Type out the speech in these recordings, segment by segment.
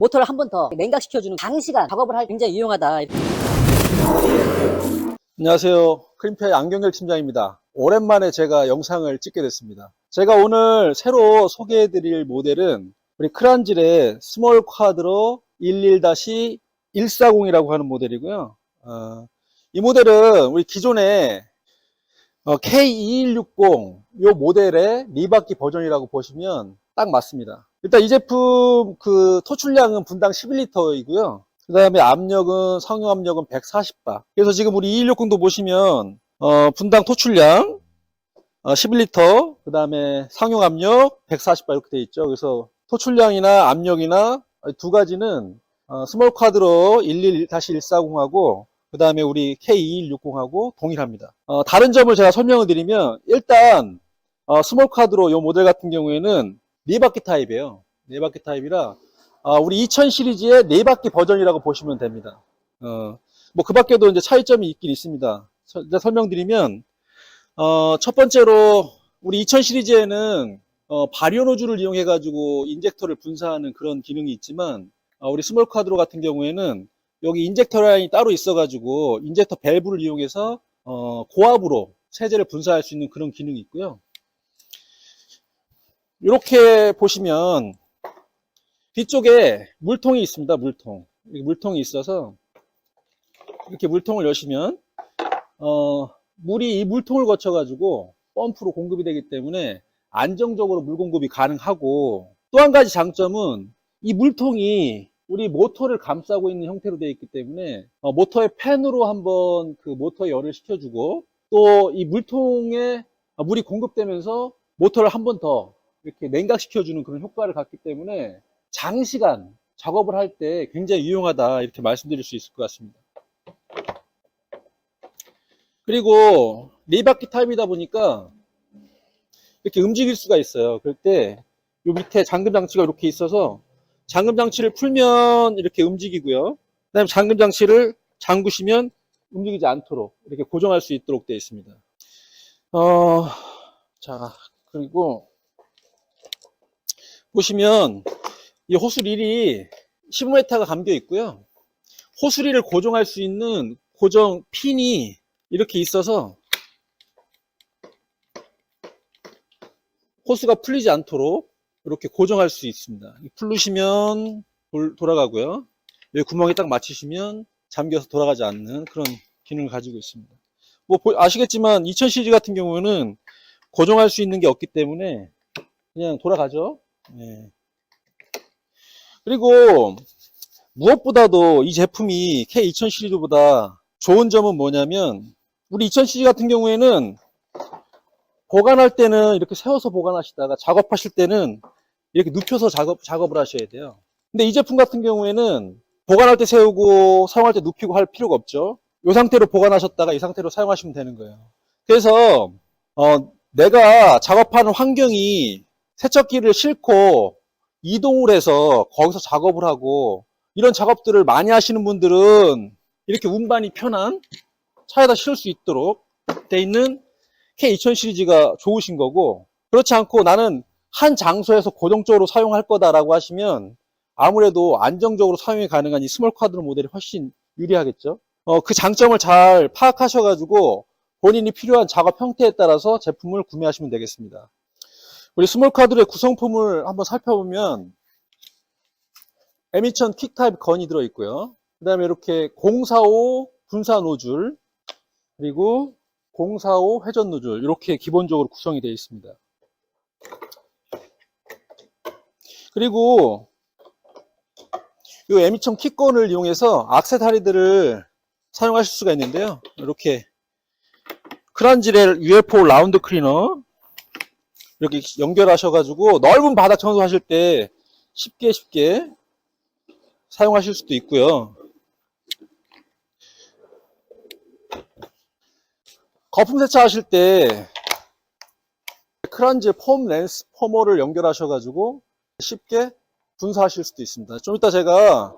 모터를 한 번 더 냉각시켜주는 장시간 작업을 할 때 굉장히 유용하다. 안녕하세요. 크림페이 안경열 팀장입니다. 오랜만에 제가 영상을 찍게 됐습니다. 제가 오늘 새로 소개해드릴 모델은 우리 크란질의 스몰 쿼드로 11-140이라고 하는 모델이고요. 이 모델은 우리 기존의 K2160 이 모델의 리바퀴 버전이라고 보시면 딱 맞습니다. 일단 이 제품 토출량은 분당 11L이고요. 그 다음에 압력은 상용 압력은 140바. 그래서 지금 우리 2160도 보시면 분당 토출량 11L, 그 다음에 상용 압력 140바 이렇게 되어 있죠. 그래서 토출량이나 압력이나 두 가지는 스몰 쿼드로 11-140하고 그 다음에 우리 K2160하고 동일합니다. 다른 점을 제가 설명을 드리면 일단 스몰 쿼드로 이 모델 같은 경우에는 4바퀴 타입이에요. 4바퀴 타입이라 우리 2000 시리즈의 4바퀴 버전이라고 보시면 됩니다. 뭐 그 밖에도 이제 차이점이 있긴 있습니다. 설명드리면 첫 번째로 우리 2000 시리즈에는 발효 노즐을 이용해 가지고 인젝터를 분사하는 그런 기능이 있지만 우리 스몰 쿼드로 같은 경우에는 여기 인젝터 라인이 따로 있어 가지고 인젝터 밸브를 이용해서 고압으로 세제를 분사할 수 있는 그런 기능이 있고요. 이렇게 보시면 뒤쪽에 물통이 있습니다. 물통이 있어서 이렇게 물통을 여시면 물이 이 물통을 거쳐 가지고 펌프로 공급이 되기 때문에 안정적으로 물 공급이 가능하고, 또 한 가지 장점은 이 물통이 우리 모터를 감싸고 있는 형태로 되어 있기 때문에 모터의 팬으로 한번 그 모터 열을 식혀주고, 또 이 물통에 물이 공급되면서 모터를 한 번 더 이렇게 냉각시켜주는 그런 효과를 갖기 때문에 장시간 작업을 할 때 굉장히 유용하다 이렇게 말씀드릴 수 있을 것 같습니다. 그리고 4바퀴 타입이다 보니까 이렇게 움직일 수가 있어요. 그럴 때 요 밑에 잠금 장치가 이렇게 있어서 잠금 장치를 풀면 이렇게 움직이고요. 그 다음에 잠금 장치를 잠그시면 움직이지 않도록 이렇게 고정할 수 있도록 되어 있습니다. 자, 그리고 보시면 이 호스릴이 15m가 감겨 있고요. 호스릴을 고정할 수 있는 고정 핀이 이렇게 있어서 호스가 풀리지 않도록 이렇게 고정할 수 있습니다. 풀르시면 돌아가고요. 여기 구멍에 딱 맞추시면 잠겨서 돌아가지 않는 그런 기능을 가지고 있습니다. 뭐 아시겠지만 2000 시리즈 같은 경우는 고정할 수 있는 게 없기 때문에 그냥 돌아가죠. 네. 그리고 무엇보다도 이 제품이 K2000 시리즈보다 좋은 점은 뭐냐면, 우리 2000 시리즈 같은 경우에는 보관할 때는 이렇게 세워서 보관하시다가 작업하실 때는 이렇게 눕혀서 작업을 하셔야 돼요. 근데 이 제품 같은 경우에는 보관할 때 세우고 사용할 때 눕히고 할 필요가 없죠. 이 상태로 보관하셨다가 이 상태로 사용하시면 되는 거예요. 그래서 내가 작업하는 환경이 세척기를 싣고 이동을 해서 거기서 작업을 하고 이런 작업들을 많이 하시는 분들은 이렇게 운반이 편한 차에다 실을 수 있도록 돼 있는 K2000 시리즈가 좋으신 거고, 그렇지 않고 나는 한 장소에서 고정적으로 사용할 거다라고 하시면 아무래도 안정적으로 사용이 가능한 이 스몰 쿼드로 모델이 훨씬 유리하겠죠. 그 장점을 잘 파악하셔가지고 본인이 필요한 작업 형태에 따라서 제품을 구매하시면 되겠습니다. 우리 스몰 쿼드의 구성품을 한번 살펴보면 M2000 퀵 타입 건이 들어있고요. 그 다음에 이렇게 045 분사 노즐, 그리고 045 회전 노즐, 이렇게 기본적으로 구성이 되어 있습니다. 그리고 이 M2000 킥건을 이용해서 액세서리들을 사용하실 수가 있는데요. 이렇게 크란질의 UFO 라운드 클리너 이렇게 연결하셔가지고 넓은 바닥 청소하실 때 쉽게 사용하실 수도 있고요. 거품 세차하실 때 크란질 폼 렌스 포머를 연결하셔가지고 쉽게 분사하실 수도 있습니다. 좀 이따 제가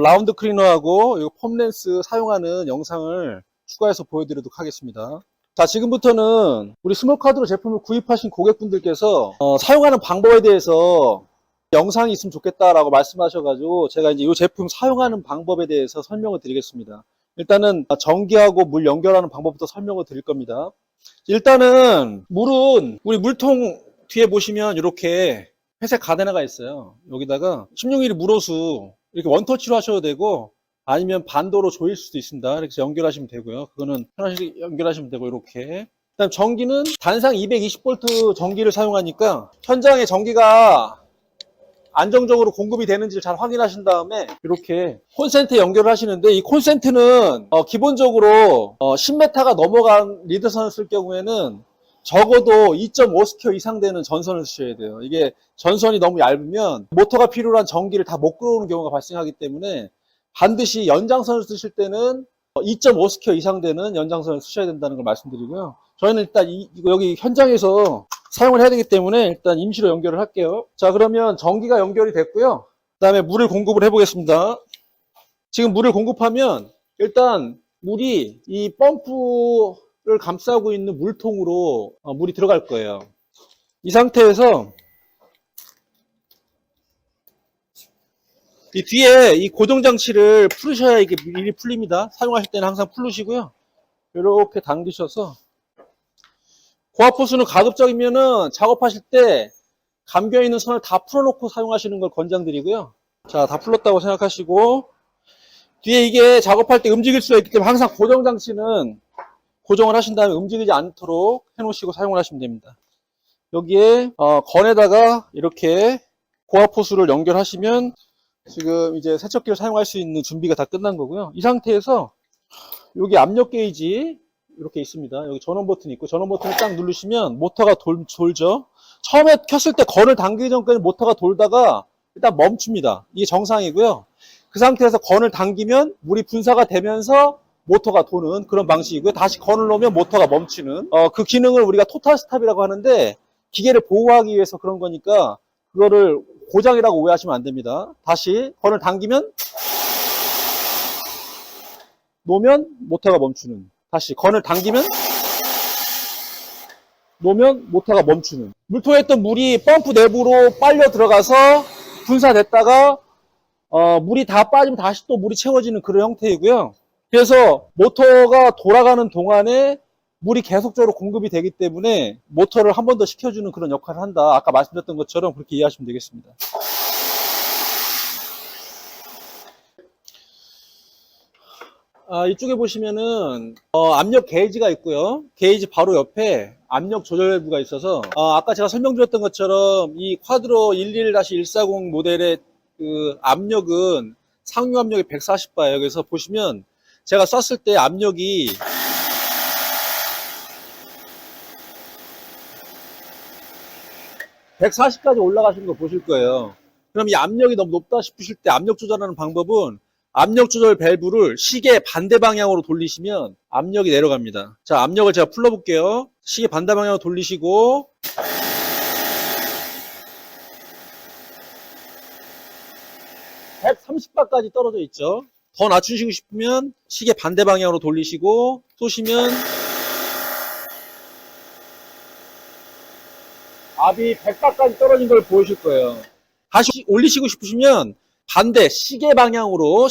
라운드 클리너하고 폼 렌스 사용하는 영상을 추가해서 보여드리도록 하겠습니다. 자, 지금부터는 우리 스몰 쿼드로 제품을 구입하신 고객분들께서 사용하는 방법에 대해서 영상이 있으면 좋겠다라고 말씀하셔가지고 제가 이제 이 제품 사용하는 방법에 대해서 설명을 드리겠습니다. 일단은 전기하고 물 연결하는 방법부터 설명을 드릴 겁니다. 일단은 물은 우리 물통 뒤에 보시면 이렇게 회색 가데나가 있어요. 여기다가 16mm 물호수 이렇게 원터치로 하셔도 되고 아니면 반도로 조일 수도 있습니다. 이렇게 연결하시면 되고요. 그거는 편하게 연결하시면 되고 이렇게. 그다음 전기는 단상 220V 전기를 사용하니까 현장에 전기가 안정적으로 공급이 되는지를 잘 확인하신 다음에 이렇게 콘센트에 연결을 하시는데 이 콘센트는 기본적으로 10m가 넘어간 리드선을 쓸 경우에는 적어도 2.5스퀘어 이상 되는 전선을 쓰셔야 돼요. 이게 전선이 너무 얇으면 모터가 필요한 전기를 다 못 끌어오는 경우가 발생하기 때문에 반드시 연장선을 쓰실 때는 2.5스퀘어 이상 되는 연장선을 쓰셔야 된다는 걸 말씀드리고요. 저희는 일단 여기 현장에서 사용을 해야 되기 때문에 일단 임시로 연결을 할게요. 자, 그러면 전기가 연결이 됐고요. 그 다음에 물을 공급을 해보겠습니다. 지금 물을 공급하면 일단 물이 이 펌프를 감싸고 있는 물통으로 물이 들어갈 거예요. 이 상태에서 이 뒤에 이 고정장치를 풀으셔야 이게 미리 풀립니다. 사용하실 때는 항상 풀으시고요. 이렇게 당기셔서 고압호스는 가급적이면은 작업하실 때 감겨있는 선을 다 풀어놓고 사용하시는 걸 권장드리고요. 자, 다 풀었다고 생각하시고 뒤에 이게 작업할 때 움직일 수가 있기 때문에 항상 고정장치는 고정을 하신 다음에 움직이지 않도록 해놓으시고 사용을 하시면 됩니다. 여기에 건에다가 이렇게 고압호스를 연결하시면 지금 이제 세척기를 사용할 수 있는 준비가 다 끝난 거고요. 이 상태에서 여기 압력 게이지 이렇게 있습니다. 여기 전원 버튼이 있고 전원 버튼을 딱 누르시면 모터가 돌죠. 처음에 켰을 때 건을 당기기 전까지 모터가 돌다가 일단 멈춥니다. 이게 정상이고요. 그 상태에서 건을 당기면 물이 분사가 되면서 모터가 도는 그런 방식이고요. 다시 건을 놓으면 모터가 멈추는 그 기능을 우리가 토탈 스탑이라고 하는데 기계를 보호하기 위해서 그런 거니까 그거를 고장이라고 오해하시면 안 됩니다. 다시 건을 당기면 놓으면 모터가 멈추는, 다시 건을 당기면 놓으면 모터가 멈추는. 물통에 있던 물이 펌프 내부로 빨려 들어가서 분사됐다가 물이 다 빠지면 다시 또 물이 채워지는 그런 형태이고요. 그래서 모터가 돌아가는 동안에 물이 계속적으로 공급이 되기 때문에 모터를 한 번 더 식혀주는 그런 역할을 한다. 아까 말씀드렸던 것처럼 그렇게 이해하시면 되겠습니다. 이쪽에 보시면은 압력 게이지가 있고요. 게이지 바로 옆에 압력 조절부가 있어서 아까 제가 설명드렸던 것처럼 이 쿼드로 11-140 모델의 그 압력은 상류 압력이 140바예요. 그래서 보시면 제가 쐈을 때 압력이 140까지 올라가시는 거 보실 거예요. 그럼 이 압력이 너무 높다 싶으실 때 압력 조절하는 방법은 압력 조절 밸브를 시계 반대 방향으로 돌리시면 압력이 내려갑니다. 자, 압력을 제가 풀어볼게요. 시계 반대 방향으로 돌리시고 130바까지 떨어져 있죠. 더 낮추시고 싶으면 시계 반대 방향으로 돌리시고 쏘시면 압이 100바까지 떨어진 걸 보이실 거예요. 다시 올리시고 싶으시면 반대 시계 방향으로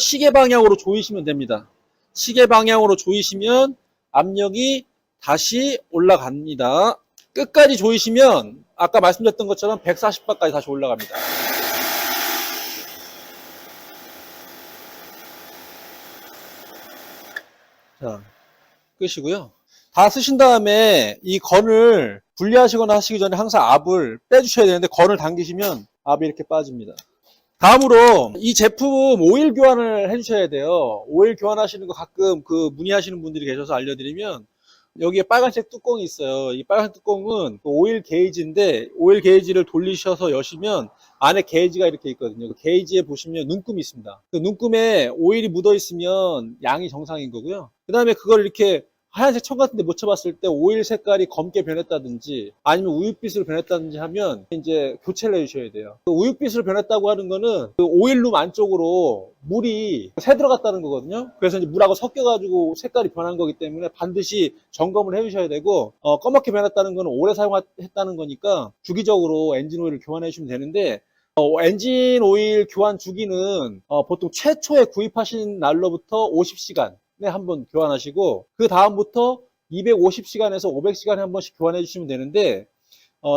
조이시면 됩니다. 시계 방향으로 조이시면 압력이 다시 올라갑니다. 끝까지 조이시면 아까 말씀드렸던 것처럼 140바까지 다시 올라갑니다. 자, 끄시고요. 다 쓰신 다음에 이 건을 분리하시거나 하시기 전에 항상 압을 빼주셔야 되는데 건을 당기시면 압이 이렇게 빠집니다. 다음으로 이 제품 오일 교환을 해주셔야 돼요. 오일 교환하시는 거 가끔 그 문의하시는 분들이 계셔서 알려드리면 여기에 빨간색 뚜껑이 있어요. 이 빨간 뚜껑은 오일 게이지인데 오일 게이지를 돌리셔서 여시면 안에 게이지가 이렇게 있거든요. 그 게이지에 보시면 눈금이 있습니다. 그 눈금에 오일이 묻어 있으면 양이 정상인 거고요. 그 다음에 그걸 이렇게 하얀색 천 같은 데 묻혀봤을 때 오일 색깔이 검게 변했다든지 아니면 우윳빛으로 변했다든지 하면 이제 교체를 해주셔야 돼요. 그 우윳빛으로 변했다고 하는 거는 그 오일룸 안쪽으로 물이 새 들어갔다는 거거든요. 그래서 이제 물하고 섞여가지고 색깔이 변한 거기 때문에 반드시 점검을 해주셔야 되고 검게 변했다는 거는 오래 사용했다는 거니까 주기적으로 엔진 오일을 교환해 주시면 되는데 엔진 오일 교환 주기는 보통 최초에 구입하신 날로부터 50시간에 한 번 교환하시고, 그 다음부터 250시간에서 500시간에 한 번씩 교환해 주시면 되는데,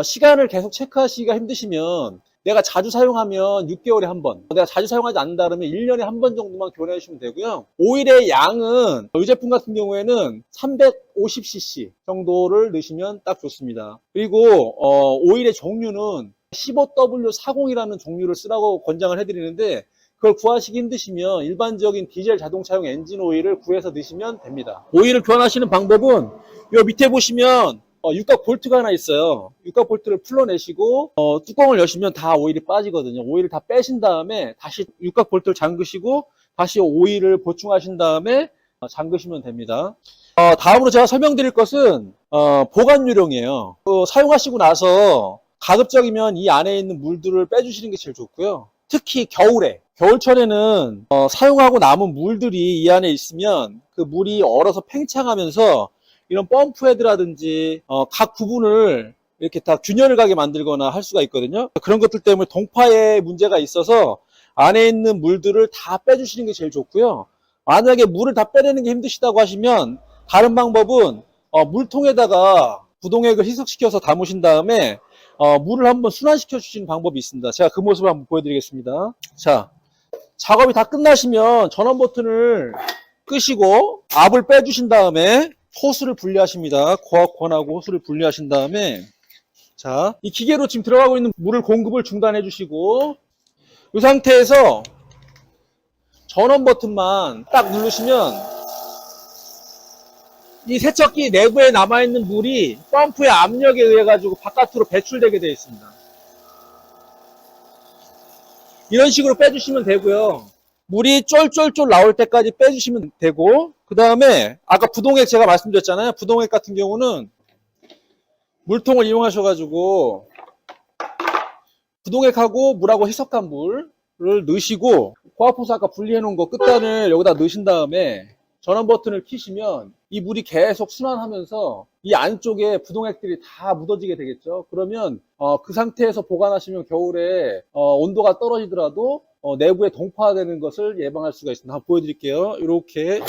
시간을 계속 체크하시기가 힘드시면 내가 자주 사용하면 6개월에 한 번, 내가 자주 사용하지 않는다 그러면 1년에 한 번 정도만 교환해 주시면 되고요. 오일의 양은 이 제품 같은 경우에는 350cc 정도를 넣으시면 딱 좋습니다. 그리고 오일의 종류는 15W40이라는 종류를 쓰라고 권장을 해드리는데, 그걸 구하시기 힘드시면 일반적인 디젤 자동차용 엔진 오일을 구해서 넣으시면 됩니다. 오일을 교환하시는 방법은 요 밑에 보시면 육각 볼트가 하나 있어요. 육각 볼트를 풀어내시고 뚜껑을 여시면 다 오일이 빠지거든요. 오일을 다 빼신 다음에 다시 육각 볼트를 잠그시고 다시 오일을 보충하신 다음에 잠그시면 됩니다. 다음으로 제가 설명드릴 것은 보관요령이에요. 사용하시고 나서 가급적이면 이 안에 있는 물들을 빼주시는 게 제일 좋고요. 특히 겨울에, 겨울철에는 사용하고 남은 물들이 이 안에 있으면 그 물이 얼어서 팽창하면서 이런 펌프 헤드라든지 각 부분을 이렇게 다 균열을 가게 만들거나 할 수가 있거든요. 그런 것들 때문에 동파에 문제가 있어서 안에 있는 물들을 다 빼주시는 게 제일 좋고요. 만약에 물을 다 빼내는 게 힘드시다고 하시면 다른 방법은 물통에다가 부동액을 희석시켜서 담으신 다음에 물을 한번 순환시켜 주시는 방법이 있습니다. 제가 그 모습을 한번 보여드리겠습니다. 자, 작업이 다 끝나시면 전원 버튼을 끄시고 압을 빼주신 다음에 호스를 분리하십니다. 고압권하고 호스를 분리하신 다음에, 자, 이 기계로 지금 들어가고 있는 물을 공급을 중단해 주시고, 이 상태에서 전원 버튼만 딱 누르시면 이 세척기 내부에 남아있는 물이 펌프의 압력에 의해 가지고 바깥으로 배출되게 되어 있습니다. 이런 식으로 빼주시면 되고요. 물이 쫄쫄쫄 나올 때까지 빼주시면 되고, 그 다음에 아까 부동액 제가 말씀드렸잖아요. 부동액 같은 경우는 물통을 이용하셔가지고 부동액하고 물하고 희석한 물을 넣으시고, 고압호스 아까 분리해 놓은 거 끝단을 여기다 넣으신 다음에 전원 버튼을 키시면 이 물이 계속 순환하면서 이 안쪽에 부동액들이 다 묻어지게 되겠죠. 그러면 그 상태에서 보관하시면 겨울에 온도가 떨어지더라도 내부에 동파되는 것을 예방할 수가 있습니다. 한번 보여드릴게요. 이렇게.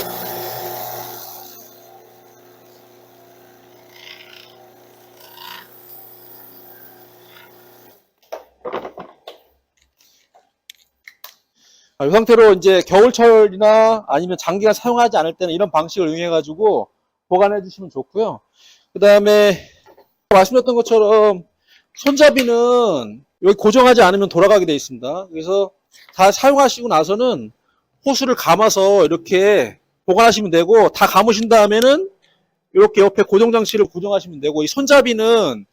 이 상태로 이제 겨울철이나 아니면 장기간 사용하지 않을 때는 이런 방식을 이용해 가지고 보관해 주시면 좋고요. 그 다음에 말씀드렸던 것처럼 손잡이는 여기 고정하지 않으면 돌아가게 되어 있습니다. 그래서 다 사용하시고 나서는 호스를 감아서 이렇게 보관하시면 되고, 다 감으신 다음에는 이렇게 옆에 고정장치를 고정하시면 되고, 이 손잡이는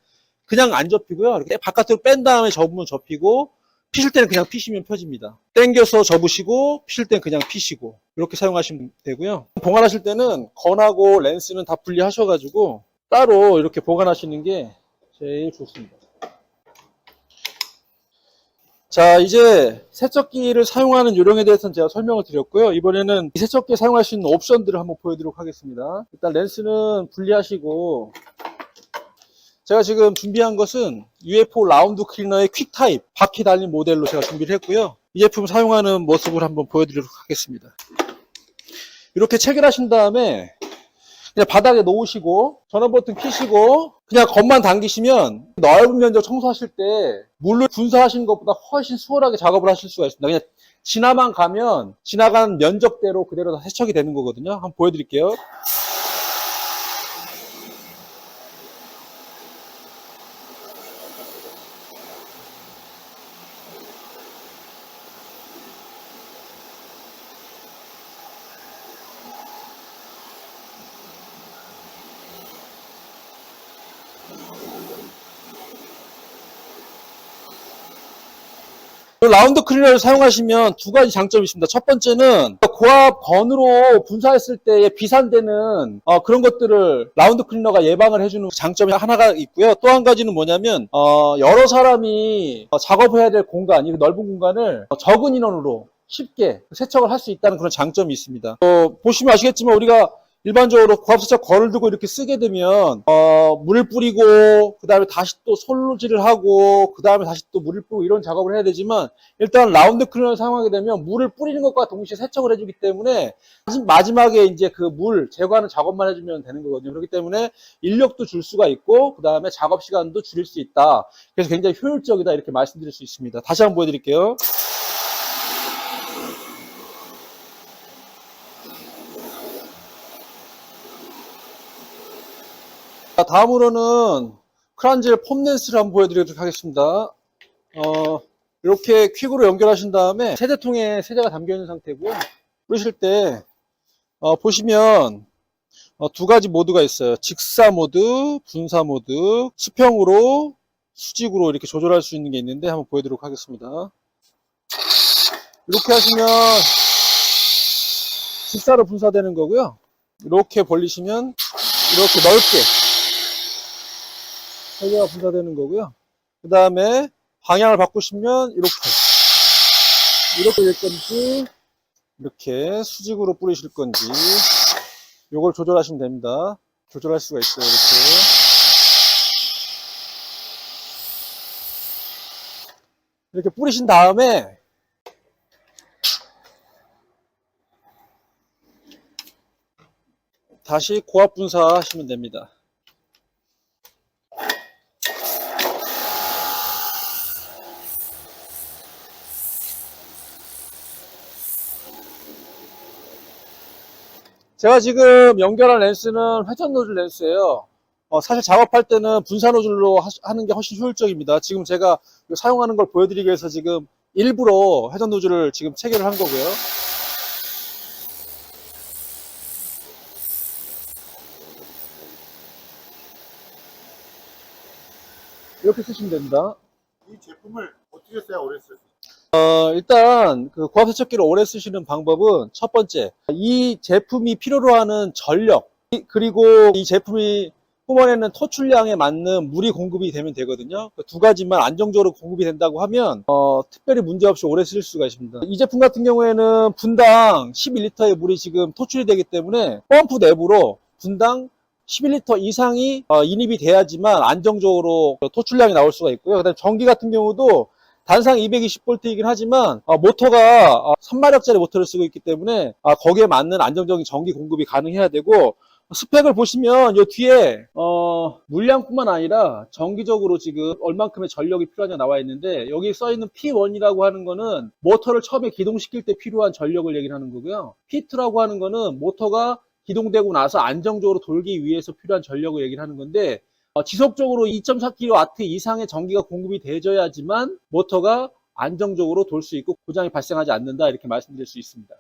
그냥 안 접히고요. 이렇게 바깥으로 뺀 다음에 접으면 접히고, 피실 때는 그냥 피시면 펴집니다. 당겨서 접으시고 피실 때는 그냥 피시고, 이렇게 사용하시면 되고요. 보관하실 때는 건하고 렌스는 다 분리하셔가지고 따로 이렇게 보관하시는 게 제일 좋습니다. 자, 이제 세척기를 사용하는 요령에 대해서는 제가 설명을 드렸고요. 이번에는 이 세척기에 사용할 수 있는 옵션들을 한번 보여드리도록 하겠습니다. 일단 렌스는 분리하시고, 제가 지금 준비한 것은 UFO 라운드 클리너의 퀵 타입 바퀴 달린 모델로 제가 준비를 했고요. 이 제품 사용하는 모습을 한번 보여드리도록 하겠습니다. 이렇게 체결하신 다음에 그냥 바닥에 놓으시고 전원 버튼 켜시고 그냥 건만 당기시면 넓은 면적 청소하실 때 물을 분사하시는 것보다 훨씬 수월하게 작업을 하실 수가 있습니다. 그냥 지나만 가면 지나간 면적대로 그대로 다 세척이 되는 거거든요. 한번 보여드릴게요. 라운드 클리너를 사용하시면 두 가지 장점이 있습니다. 첫 번째는 고압 건으로 분사했을 때에 비산되는 그런 것들을 라운드 클리너가 예방을 해주는 장점이 하나가 있고요. 또 한 가지는 뭐냐면 여러 사람이 작업해야 될 공간, 이 넓은 공간을 적은 인원으로 쉽게 세척을 할 수 있다는 그런 장점이 있습니다. 보시면 아시겠지만 우리가 일반적으로 고압세척 거를 두고 이렇게 쓰게 되면 물을 뿌리고 그 다음에 다시 또 솔로질을 하고 그 다음에 다시 또 물을 뿌리고 이런 작업을 해야 되지만 일단 라운드 클리너를 사용하게 되면 물을 뿌리는 것과 동시에 세척을 해주기 때문에 마지막에 이제 그 물 제거하는 작업만 해주면 되는 거거든요. 그렇기 때문에 인력도 줄 수가 있고 그 다음에 작업 시간도 줄일 수 있다. 그래서 굉장히 효율적이다 이렇게 말씀드릴 수 있습니다. 다시 한번 보여드릴게요. 자, 다음으로는 크란젤 폼렌스를 한번 보여드리도록 하겠습니다. 이렇게 퀵으로 연결하신 다음에 세제통에 세제가 담겨 있는 상태고요. 뿌리실 때 보시면 두 가지 모드가 있어요. 직사 모드, 분사 모드, 수평으로, 수직으로 이렇게 조절할 수 있는 게 있는데 한번 보여드리도록 하겠습니다. 이렇게 하시면 직사로 분사되는 거고요. 이렇게 벌리시면 이렇게 넓게 세개가 분사되는 거고요. 그 다음에 방향을 바꾸시면 이렇게 될 건지 이렇게 수직으로 뿌리실 건지 요걸 조절하시면 됩니다. 조절할 수가 있어요. 이렇게 뿌리신 다음에 다시 고압 분사하시면 됩니다. 제가 지금 연결한 렌스는 회전 노즐 렌스예요. 사실 작업할 때는 분사 노즐로 하는 게 훨씬 효율적입니다. 지금 제가 사용하는 걸 보여드리기 위해서 지금 일부러 회전 노즐을 지금 체결을 한 거고요. 이렇게 쓰시면 됩니다. 이 제품을 어떻게 써야 오래 쓸 수 있어요? 일단 그 고압 세척기를 오래 쓰시는 방법은 첫 번째, 이 제품이 필요로 하는 전력 그리고 이 제품이 뿜어내는 토출량에 맞는 물이 공급이 되면 되거든요. 그 두 가지만 안정적으로 공급이 된다고 하면 특별히 문제없이 오래 쓸 수가 있습니다. 이 제품 같은 경우에는 분당 11리터의 물이 지금 토출이 되기 때문에 펌프 내부로 분당 11리터 이상이 인입이 돼야지만 안정적으로 토출량이 나올 수가 있고요. 그다음에 전기 같은 경우도 단상 220V이긴 하지만 모터가 3마력짜리 모터를 쓰고 있기 때문에 거기에 맞는 안정적인 전기 공급이 가능해야 되고, 스펙을 보시면 이 뒤에 물량뿐만 아니라 정기적으로 지금 얼만큼의 전력이 필요하냐 나와 있는데, 여기 써 있는 P1이라고 하는 거는 모터를 처음에 기동시킬 때 필요한 전력을 얘기를 하는 거고요. P2라고 하는 거는 모터가 기동되고 나서 안정적으로 돌기 위해서 필요한 전력을 얘기를 하는 건데, 지속적으로 2.4kW 이상의 전기가 공급이 되어야지만 모터가 안정적으로 돌 수 있고 고장이 발생하지 않는다 이렇게 말씀드릴 수 있습니다.